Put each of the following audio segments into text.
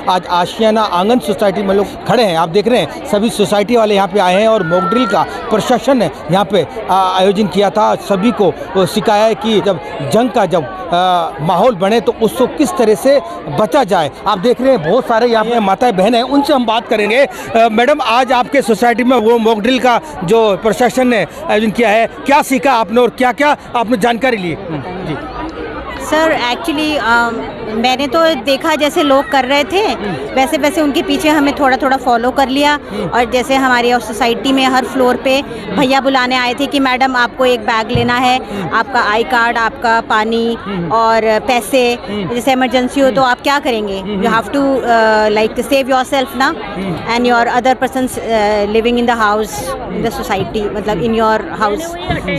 आज आशियाना आंगन सोसाइटी में लोग खड़े हैं। आप देख रहे हैं सभी सोसाइटी वाले यहाँ पे आए हैं और मॉक ड्रिल का प्रशासन ने यहाँ पे आयोजन किया था। सभी को सिखाया है कि जब जंग का माहौल बने तो उसको किस तरह से बचा जाए। आप देख रहे हैं बहुत सारे यहाँ पे माताएं बहन हैं, उनसे हम बात करेंगे। मैडम, आज आपके सोसाइटी में वो मॉक ड्रिल का जो प्रशासन ने आयोजन किया है, क्या सीखा आपने और क्या क्या आपने जानकारी ली? जी सर, एक्चुअली मैंने तो देखा जैसे लोग कर रहे थे वैसे वैसे उनके पीछे हमें थोड़ा थोड़ा फॉलो कर लिया। और जैसे हमारी सोसाइटी में हर फ्लोर पे भैया बुलाने आए थे कि मैडम आपको एक बैग लेना है, आपका आई कार्ड, आपका पानी और पैसे, जैसे इमरजेंसी हो तो आप क्या करेंगे, you have to like save yourself ना and your other persons living in the house, in the society, मतलब इन योर हाउस।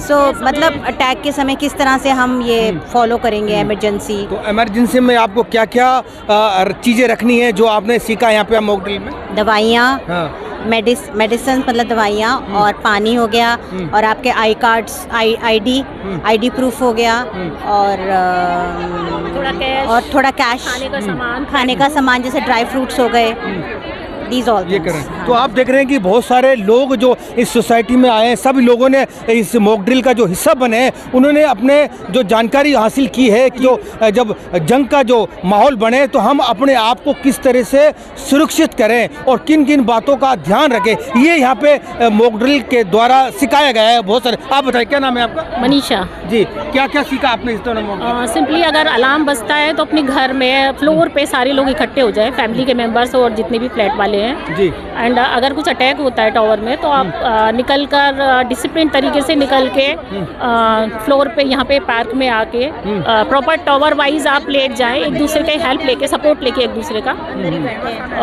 सो मतलब अटैक के समय किस तरह से हम ये फॉलो करेंगे इमरजेंसी। तो इमरजेंसी में आपको क्या क्या चीज़ें रखनी है जो आपने सीखा यहाँ पे मॉक ड्रिल में? दवाइयाँ, मेडिसिन मतलब दवाइयाँ, और पानी हो गया, और आपके आई कार्ड्स, आईडी प्रूफ हो गया, और थोड़ा कैश, खाने का सामान जैसे ड्राई फ्रूट्स हो गए, ये करें। तो आप देख रहे हैं कि बहुत सारे लोग जो इस सोसाइटी में आए हैं, सभी लोगों ने इस मॉक ड्रिल का जो हिस्सा बने हैं, उन्होंने अपने जो जानकारी हासिल की है कि जो जब जंग का जो माहौल बने तो हम अपने आप को किस तरह से सुरक्षित करें और किन किन बातों का ध्यान रखें, ये यहाँ पे मॉक ड्रिल के द्वारा सिखाया गया है। बहुत सारे, आप बताइए क्या नाम है आपका? मनीषा जी। क्या क्या सीखा आपने इस दौरान? सिंपली अगर अलार्म बजता है तो अपने घर में फ्लोर पे सारे लोग इकट्ठे हो जाए, फैमिली के मेंबर्स और जितने भी फ्लैट वाले हैं जी। एंड अगर कुछ अटैक होता है टावर में तो आप निकल कर डिसिप्लिन तरीके से निकल के फ्लोर पे यहाँ पे पार्क में आके प्रॉपर टावर वाइज आप लेट जाएं, एक दूसरे का हेल्प लेके, सपोर्ट लेके एक दूसरे का।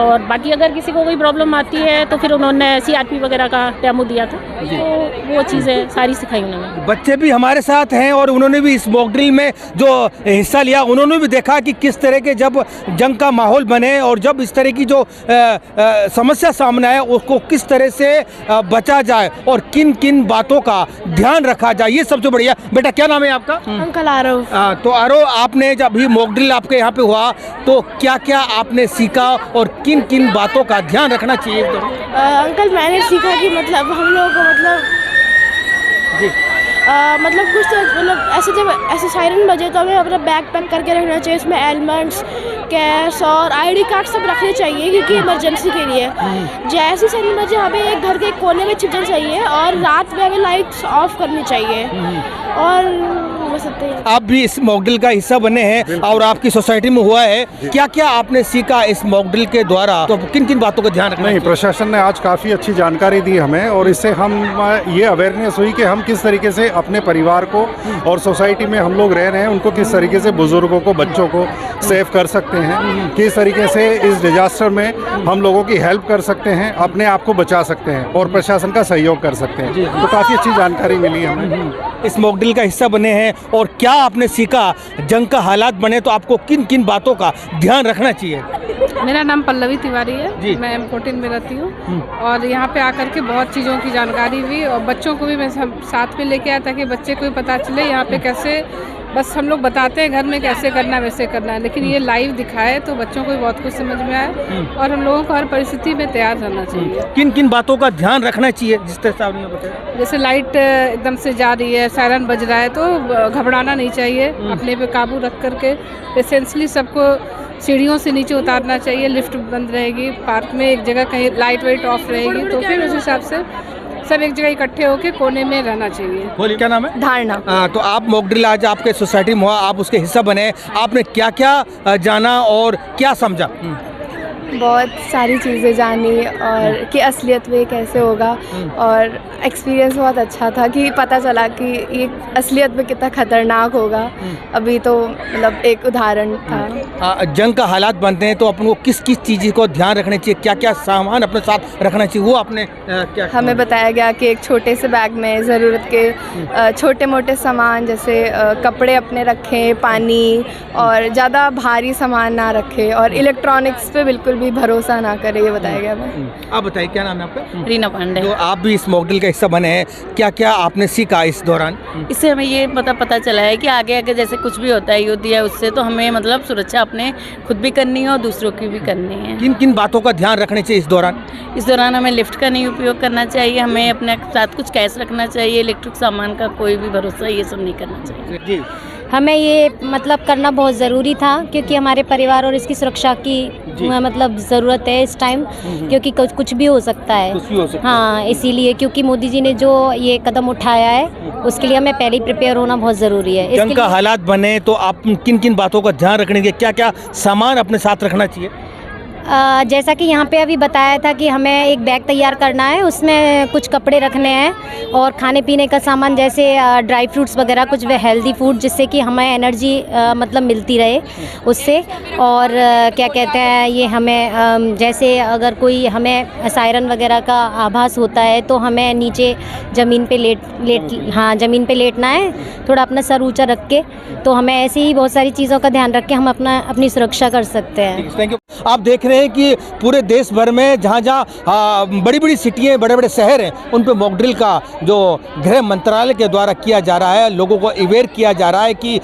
और बाकी अगर किसी को कोई प्रॉब्लम आती है तो फिर उन्होंने CRP वगैरह का डेमो दिया था, तो वो चीज़ें सारी सिखाई उन्होंने। बच्चे भी हमारे साथ हैं और उन्होंने भी इस मॉक ड्रिल में जो हिस्सा लिया, उन्होंने भी देखा कि किस तरह के जब जंग का माहौल बने और जब इस तरह की जो समस्या सामने आए उसको किस तरह से बचा जाए और किन किन बातों का ध्यान रखा जाए, ये सबसे बढ़िया। बेटा, क्या नाम है आपका? अंकल आरव। तो आरव, आपने जब भी मॉक ड्रिल आपके यहाँ पे हुआ तो क्या क्या आपने सीखा और किन किन बातों का ध्यान रखना चाहिए? अंकल, मैंने सीखा कि मतलब हम लोग को मतलब कुछ तो मतलब ऐसे जब ऐसे सायरन बजे तो हमें अपना बैग पैक करके रखना चाहिए, इसमें एलिमेंट्स, कैश और ID कार्ड सब रखने चाहिए क्योंकि इमरजेंसी के लिए। जैसे सायरन बजे हमें एक घर के कोने में छिपना चाहिए और रात में हमें लाइट्स ऑफ करनी चाहिए। और आप भी इस मॉक ड्रिल का हिस्सा बने हैं और आपकी सोसाइटी में हुआ है, क्या क्या आपने सीखा इस मॉक ड्रिल के द्वारा, तो किन किन बातों का ध्यान रखना? नहीं, प्रशासन ने आज काफ़ी अच्छी जानकारी दी हमें और इससे हम ये अवेयरनेस हुई कि हम किस तरीके से अपने परिवार को और सोसाइटी में हम लोग रह रहे हैं उनको किस तरीके से, बुजुर्गों को, बच्चों को सेव कर सकते हैं, किस तरीके से इस डिजास्टर में हम लोगों की हेल्प कर सकते हैं, अपने आप को बचा सकते हैं और प्रशासन का सहयोग कर सकते हैं। तो काफ़ी अच्छी जानकारी मिली हमें। इस मॉक ड्रिल का हिस्सा बने हैं और क्या आपने सीखा, जंग का हालात बने तो आपको किन किन बातों का ध्यान रखना चाहिए? मेरा नाम पल्लवी तिवारी है, मैं M14 में रहती हूँ और यहाँ पे आकर के बहुत चीज़ों की जानकारी हुई और बच्चों को भी मैं साथ में लेके आया ताकि बच्चे को भी पता चले यहाँ पे कैसे, बस हम लोग बताते हैं घर में कैसे करना वैसे करना है, लेकिन ये लाइव दिखाए तो बच्चों को भी बहुत कुछ समझ में आए और हम लोगों को हर परिस्थिति में तैयार रहना चाहिए। किन किन बातों का ध्यान रखना चाहिए जिस तरह से आपने बताया? जैसे लाइट एकदम से जा रही है, सायरन बज रहा है तो घबराना नहीं चाहिए, अपने पे काबू रख करके पेशेंसली सबको सीढ़ियों से नीचे उतारना चाहिए। लिफ्ट बंद रहेगी, पार्क में एक जगह कहीं लाइट वाइट ऑफ रहेगी तो फिर उस हिसाब से सब एक जगह इकट्ठे होके कोने में रहना चाहिए। बोलिए, क्या नाम है? धारणा। तो आप मॉक ड्रिल आज आपके सोसाइटी में हुआ, आप उसके हिस्सा बने, आपने क्या क्या जाना और क्या समझा? बहुत सारी चीज़ें जानी और कि असलियत में कैसे होगा और एक्सपीरियंस बहुत अच्छा था कि पता चला कि ये असलियत में कितना खतरनाक होगा। अभी तो मतलब एक उदाहरण था। जंग का हालात बनते हैं तो अपन को किस किस चीज़ को ध्यान रखना चाहिए, क्या क्या सामान अपने साथ रखना चाहिए, वो आपने क्या? हमें बताया गया कि एक छोटे से बैग में ज़रूरत के छोटे मोटे सामान जैसे कपड़े अपने रखें, पानी और ज़्यादा भारी सामान ना रखें और इलेक्ट्रॉनिक्स पे बिल्कुल भी भरोसा ना करे, ये बताया गया हमें। आप बताइए क्या नाम है आपका? रीना पांडे। तो आप भी इस मॉक ड्रिल का हिस्सा बने हैं, क्या क्या आपने सीखा इस दौरान? इससे हमें ये पता चला है कि आगे आगे जैसे कुछ भी होता है युद्ध या उससे, तो हमें मतलब सुरक्षा अपने खुद भी करनी है और दूसरों की भी करनी है। किन किन बातों का ध्यान रखने चाहिए इस दौरान? इस दौरान हमें लिफ्ट का नहीं उपयोग करना चाहिए, हमें अपने साथ कुछ कैश रखना चाहिए, इलेक्ट्रिक सामान का कोई भी भरोसा ये सब नहीं करना चाहिए। जी, हमें ये मतलब करना बहुत ज़रूरी था, क्योंकि हमारे परिवार और इसकी सुरक्षा की मतलब ज़रूरत है इस टाइम, क्योंकि कुछ भी हो सकता है। कुछ भी हो सकता हाँ, इसीलिए क्योंकि मोदी जी ने जो ये कदम उठाया है उसके लिए हमें पहले ही प्रिपेयर होना बहुत ज़रूरी है। जंग का हालात बने तो आप किन किन बातों का ध्यान रखने के, क्या क्या सामान अपने साथ रखना चाहिए? जैसा कि यहाँ पे अभी बताया था कि हमें एक बैग तैयार करना है, उसमें कुछ कपड़े रखने हैं और खाने पीने का सामान, जैसे ड्राई फ्रूट्स वगैरह, कुछ वे हेल्दी फूड, जिससे कि हमें एनर्जी मतलब मिलती रहे उससे। और क्या कहते हैं, ये हमें जैसे अगर कोई हमें सायरन वगैरह का आभास होता है तो हमें नीचे ज़मीन पे ज़मीन पे लेटना है, थोड़ा अपना सर ऊँचा रख के। तो हमें ऐसे ही बहुत सारी चीज़ों का ध्यान रख के हम अपनी सुरक्षा कर सकते हैं। Thank you. आप देख रहे हैं कि पूरे देश भर में जहाँ जहाँ बड़ी बड़ी सिटियाँ, बड़े बड़े शहर हैं, उन पे मॉक ड्रिल का जो गृह मंत्रालय के द्वारा किया जा रहा है, लोगों को अवेयर किया जा रहा है कि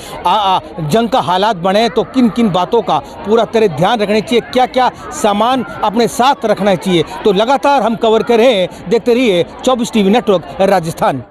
जंग का हालात बने तो किन किन बातों का पूरा तरह ध्यान रखना चाहिए, क्या क्या सामान अपने साथ रखना चाहिए। तो लगातार हम कवर कर रहे हैं, देखते रहिए 24 टीवी नेटवर्क राजस्थान।